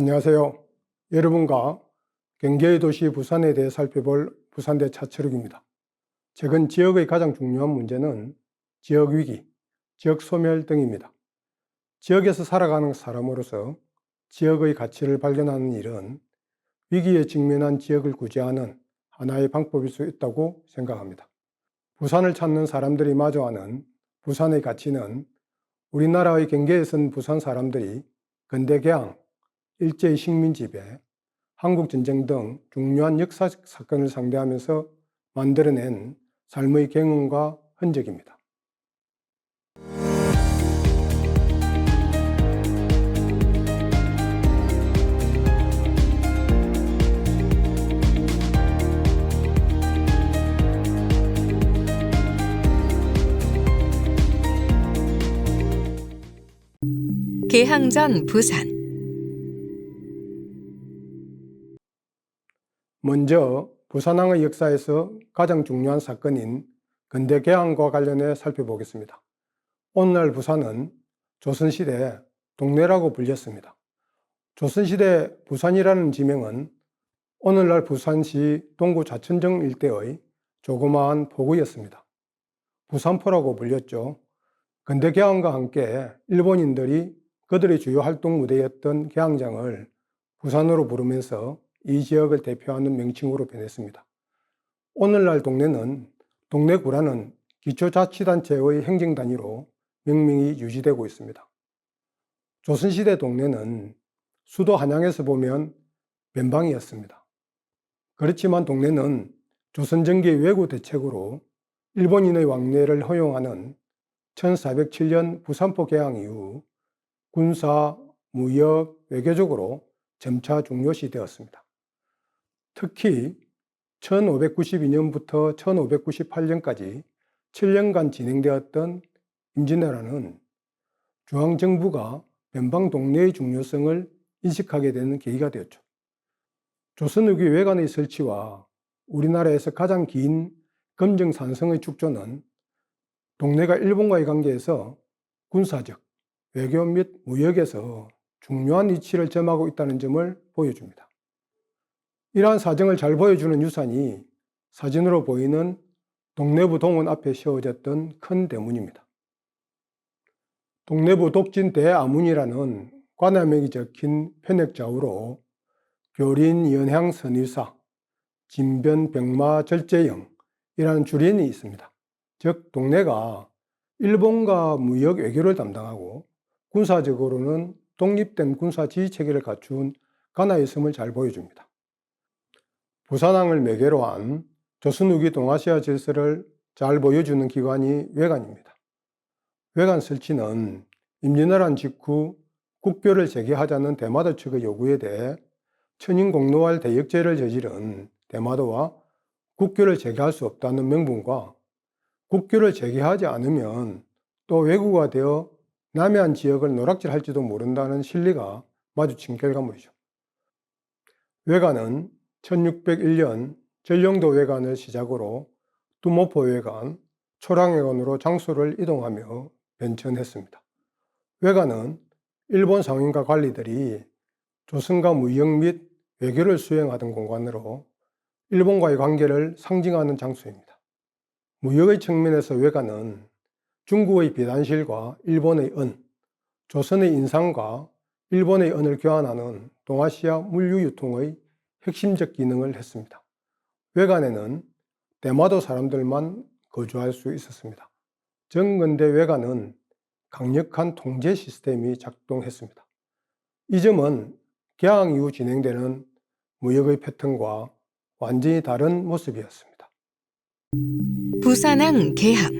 안녕하세요. 여러분과 경제의 도시 부산에 대해 살펴볼 부산대 차철욱입니다. 최근 지역의 가장 중요한 문제는 지역 위기, 지역 소멸 등입니다. 지역에서 살아가는 사람으로서 지역의 가치를 발견하는 일은 위기에 직면한 지역을 구제하는 하나의 방법일 수 있다고 생각합니다. 부산을 찾는 사람들이 마주하는 부산의 가치는 우리나라의 경계에선 부산 사람들이 근대 개항, 일제의 식민 지배, 한국전쟁 등 중요한 역사적 사건을 상대하면서 만들어낸 삶의 경험과 흔적입니다. 개항 전 부산. 먼저 부산항의 역사에서 가장 중요한 사건인 근대 개항과 관련해 살펴보겠습니다. 오늘날 부산은 조선시대 동래라고 불렸습니다. 조선시대 부산이라는 지명은 오늘날 부산시 동구 좌천정 일대의 조그마한 포구였습니다. 부산포라고 불렸죠. 근대 개항과 함께 일본인들이 그들의 주요 활동 무대였던 개항장을 부산으로 부르면서 이 지역을 대표하는 명칭으로 변했습니다. 오늘날 동래는 동래구라는 기초자치단체의 행정단위로 명명이 유지되고 있습니다. 조선시대 동래는 수도 한양에서 보면 변방이었습니다. 그렇지만 동래는 조선정기의 외구 대책으로 일본인의 왕래를 허용하는 1407년 부산포 개항 이후 군사, 무역, 외교적으로 점차 중요시되었습니다. 특히 1592년부터 1598년까지 7년간 진행되었던 임진왜란은 중앙정부가 변방 동래의 중요성을 인식하게 되는 계기가 되었죠. 조선후기 외관의 설치와 우리나라에서 가장 긴 금정산성의 축조는 동래가 일본과의 관계에서 군사적, 외교 및 무역에서 중요한 위치를 점하고 있다는 점을 보여줍니다. 이러한 사정을 잘 보여주는 유산이 사진으로 보이는 동래부 동원 앞에 세워졌던 큰 대문입니다. 동래부 독진 대아문이라는 관할명이 적힌 편액좌우로 교린 연향 선의사, 진변 병마 절제영이라는 줄연이 있습니다. 즉 동래가 일본과 무역 외교를 담당하고 군사적으로는 독립된 군사 지휘체계를 갖춘 관할였음을 잘 보여줍니다. 부산항을 매개로 한 조선 후기 동아시아 질서를 잘 보여주는 기관이 외관입니다. 외관 설치는 임진왜란 직후 국교를 재개하자는 대마도 측의 요구에 대해 천인공노할 대역죄를 저지른 대마도와 국교를 재개할 수 없다는 명분과 국교를 재개하지 않으면 또 왜구가 되어 남해안 지역을 노락질할지도 모른다는 실리가 마주친 결과물이죠. 외관은 1601년 전령도 외관을 시작으로 두모포 외관, 초량외관으로 장소를 이동하며 변천했습니다. 외관은 일본 상인과 관리들이 조선과 무역 및 외교를 수행하던 공간으로 일본과의 관계를 상징하는 장소입니다. 무역의 측면에서 외관은 중국의 비단실과 일본의 은, 조선의 인상과 일본의 은을 교환하는 동아시아 물류 유통의 핵심적 기능을 했습니다. 외관에는 대마도 사람들만 거주할 수 있었습니다. 정근대 외관은 강력한 통제 시스템이 작동했습니다. 이 점은 개항 이후 진행되는 무역의 패턴과 완전히 다른 모습이었습니다. 부산항 개항.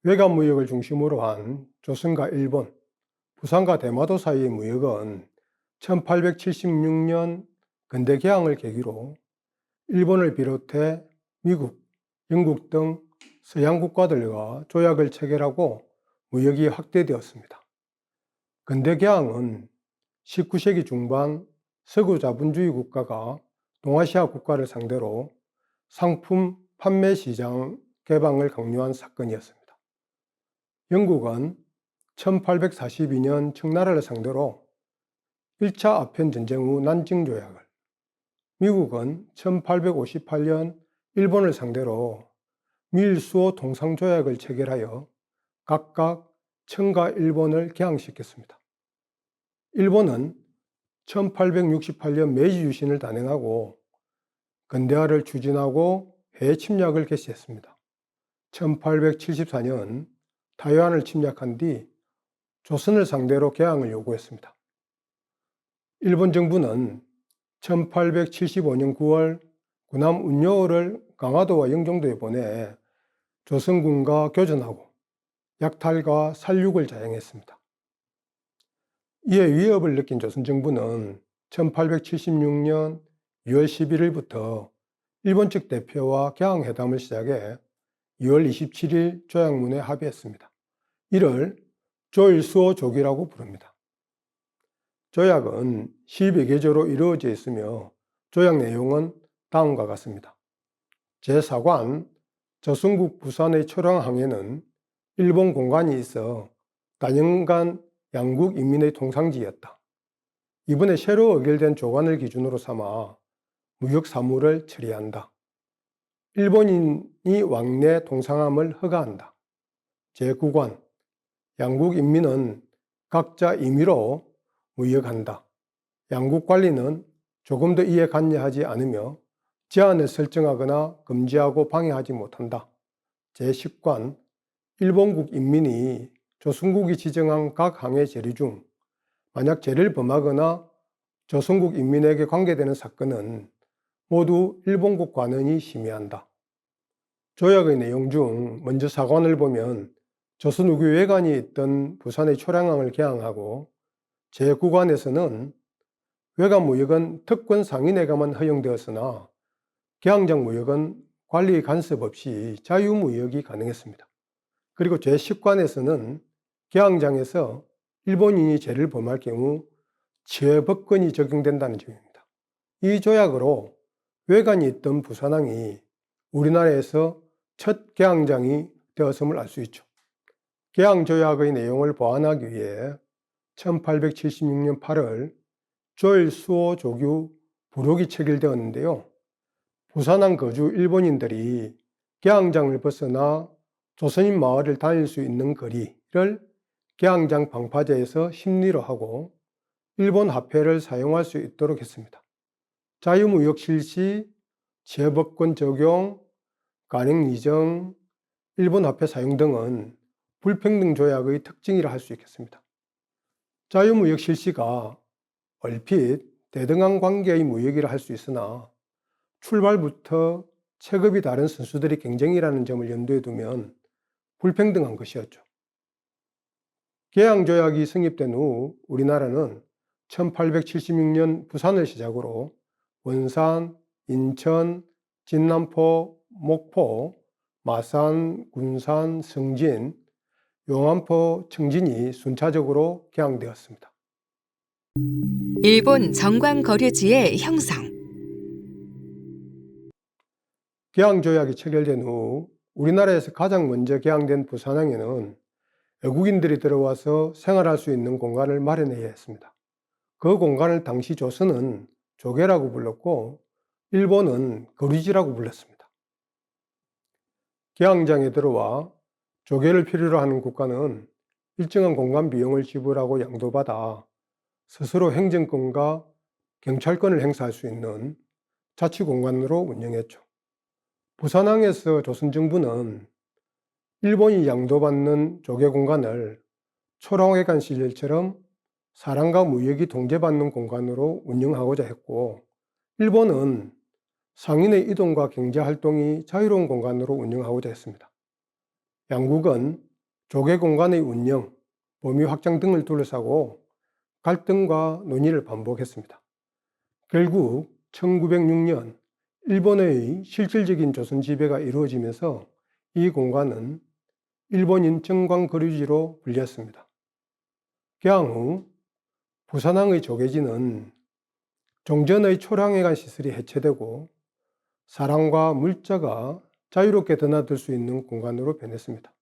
외관 무역을 중심으로 한 조선과 일본, 부산과 대마도 사이의 무역은 1876년 근대 개항을 계기로 일본을 비롯해 미국, 영국 등 서양 국가들과 조약을 체결하고 무역이 확대되었습니다. 근대 개항은 19세기 중반 서구 자본주의 국가가 동아시아 국가를 상대로 상품 판매 시장 개방을 강요한 사건이었습니다. 영국은 1842년 청나라를 상대로 1차 아편 전쟁 후 난징 조약을, 미국은 1858년 일본을 상대로 밀수호 동상 조약을 체결하여 각각 청과 일본을 개항시켰습니다. 일본은 1868년 메이지 유신을 단행하고 근대화를 추진하고 해외 침략을 개시했습니다. 1874년 타이완을 침략한 뒤 조선을 상대로 개항을 요구했습니다. 일본 정부는 1875년 9월 군함 운요호를 강화도와 영종도에 보내 조선군과 교전하고 약탈과 살육을 자행했습니다. 이에 위협을 느낀 조선 정부는 1876년 2월 11일부터 일본 측 대표와 개항회담을 시작해 2월 27일 조약문에 합의했습니다. 이를 조일수호 조기라고 부릅니다. 조약은 12개조로 이루어져 있으며 조약 내용은 다음과 같습니다. 제4관 조선국 부산의 초량항에는 일본 공관이 있어 다년간 양국 인민의 통상지였다. 이번에 새로 의결된 조관을 기준으로 삼아 무역 사무를 처리한다. 일본인이 왕래 동상함을 허가한다. 제9관 양국 인민은 각자 임의로 무역한다. 양국 관리는 조금도 이에 관여하지 않으며 제한을 설정하거나 금지하고 방해하지 못한다. 제10관 일본국 인민이 조선국이 지정한 각 항의 재리 중 만약 죄를 범하거나 조선국 인민에게 관계되는 사건은 모두 일본국 관원이 심의한다. 조약의 내용 중 먼저 사관을 보면 조선 우교 외관이 있던 부산의 초량항을 개항하고 제9관에서는 외관 무역은 특권 상인에게만 허용되었으나 개항장 무역은 관리 간섭 없이 자유무역이 가능했습니다. 그리고 제10관에서는 개항장에서 일본인이 죄를 범할 경우 치해법권이 적용된다는 점입니다. 이 조약으로 외관이 있던 부산항이 우리나라에서 첫 개항장이 되었음을 알 수 있죠. 개항조약의 내용을 보완하기 위해 1876년 8월 조일수호 조규 부록이 체결되었는데요. 부산항 거주 일본인들이 개항장을 벗어나 조선인 마을을 다닐 수 있는 거리를 개항장 방파제에서 심리로 하고 일본 화폐를 사용할 수 있도록 했습니다. 자유무역 실시, 제법권 적용, 관행 이정, 일본 화폐 사용 등은 불평등 조약의 특징이라 할 수 있겠습니다. 자유무역 실시가 얼핏 대등한 관계의 무역이라 할 수 있으나 출발부터 체급이 다른 선수들의 경쟁이라는 점을 염두에 두면 불평등한 것이었죠. 개항조약이 성립된 후 우리나라는 1876년 부산을 시작으로 원산, 인천, 진남포, 목포, 마산, 군산, 성진, 용안포, 청진이 순차적으로 개항되었습니다. 일본 정광거류지의 형성. 개항조약이 체결된 후 우리나라에서 가장 먼저 개항된 부산항에는 외국인들이 들어와서 생활할 수 있는 공간을 마련해야 했습니다. 그 공간을 당시 조선은 조계라고 불렀고 일본은 거류지라고 불렀습니다. 개항장에 들어와 조계를 필요로 하는 국가는 일정한 공간 비용을 지불하고 양도받아 스스로 행정권과 경찰권을 행사할 수 있는 자치공간으로 운영했죠. 부산항에서 조선 정부는 일본이 양도받는 조계 공간을 초롱해관 시절처럼 사람과 무역이 통제받는 공간으로 운영하고자 했고, 일본은 상인의 이동과 경제활동이 자유로운 공간으로 운영하고자 했습니다. 양국은 조계 공간의 운영, 범위 확장 등을 둘러싸고 갈등과 논의를 반복했습니다. 결국 1906년 일본의 실질적인 조선 지배가 이루어지면서 이 공간은 일본인 정광거류지로 불렸습니다. 개항 후 부산항의 조계지는 종전의 초량해관 시설이 해체되고 사람과 물자가 자유롭게 드나들 수 있는 공간으로 변했습니다.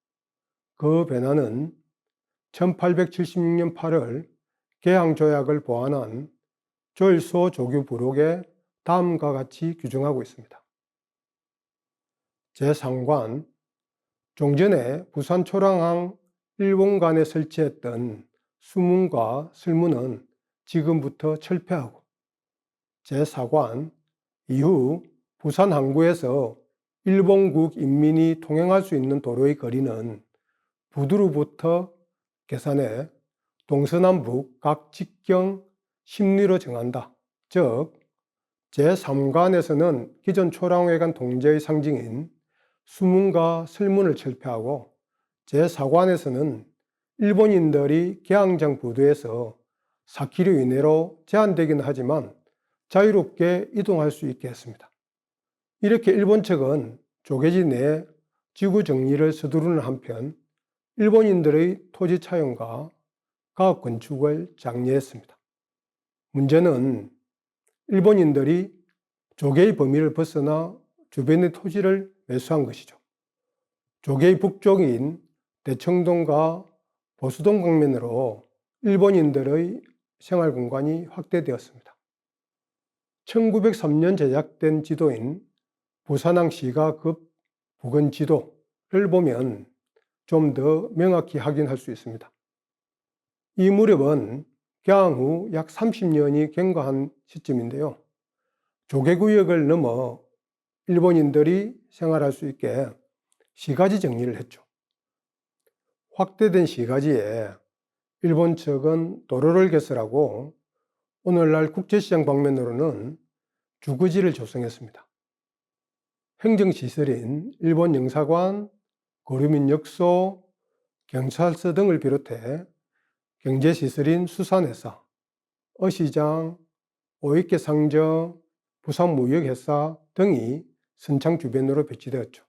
그 변화는 1876년 8월 개항조약을 보완한 조일소 조규 부록에 다음과 같이 규정하고 있습니다. 제3관, 종전에 부산 초량항 일본관에 설치했던 수문과 슬문은 지금부터 철폐하고, 제4관, 이후 부산 항구에서 일본국 인민이 통행할 수 있는 도로의 거리는 부두로부터 계산해 동서남북 각 직경 10리로 정한다. 즉, 제3관에서는 기존 초량회관 통제의 상징인 수문과 슬문을 철폐하고, 제4관에서는 일본인들이 개항장 부두에서 4km 이내로 제한되긴 하지만 자유롭게 이동할 수 있게 했습니다. 이렇게 일본 측은 조개지 내 지구 정리를 서두르는 한편 일본인들의 토지 차용과 가옥 건축을 장려했습니다. 문제는 일본인들이 조개의 범위를 벗어나 주변의 토지를 매수한 것이죠. 조개의 북쪽인 대청동과 보수동 방면으로 일본인들의 생활 공간이 확대되었습니다. 1903년 제작된 지도인 부산항시가급 부근 지도를 보면 좀 더 명확히 확인할 수 있습니다. 이 무렵은 개항 후 약 30년이 경과한 시점인데요. 조개구역을 넘어 일본인들이 생활할 수 있게 시가지 정리를 했죠. 확대된 시가지에 일본 측은 도로를 개설하고 오늘날 국제시장 방면으로는 주거지를 조성했습니다. 행정시설인 일본 영사관, 고려민역소, 경찰서 등을 비롯해 경제시설인 수산회사, 어시장, 오이케 상점, 부산무역회사 등이 선창 주변으로 배치되었죠.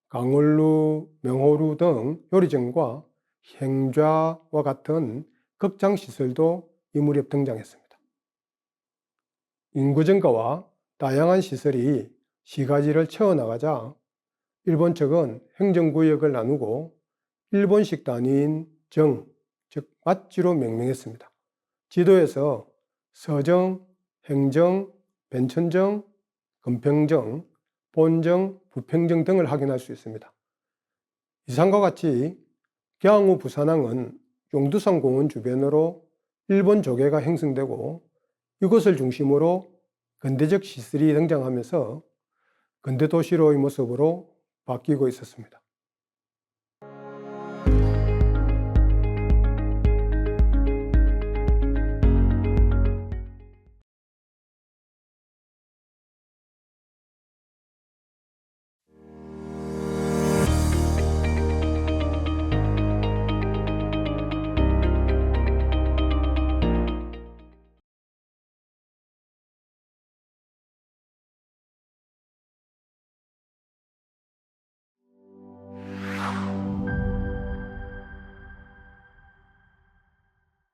강원루, 명호루 등 요리점과 행좌와 같은 극장시설도 이 무렵 등장했습니다. 인구 증가와 다양한 시설이 시가지를 채워나가자 일본 측은 행정구역을 나누고 일본식 단위인 정, 즉 맞지로 명명했습니다. 지도에서 서정, 행정, 변천정, 금평정, 본정, 부평정 등을 확인할 수 있습니다. 이상과 같이 개항 후 부산항은 용두산 공원 주변으로 일본 조개가 형성되고 이곳을 중심으로 근대적 시설이 등장하면서 근대 도시로의 모습으로 바뀌고 있었습니다.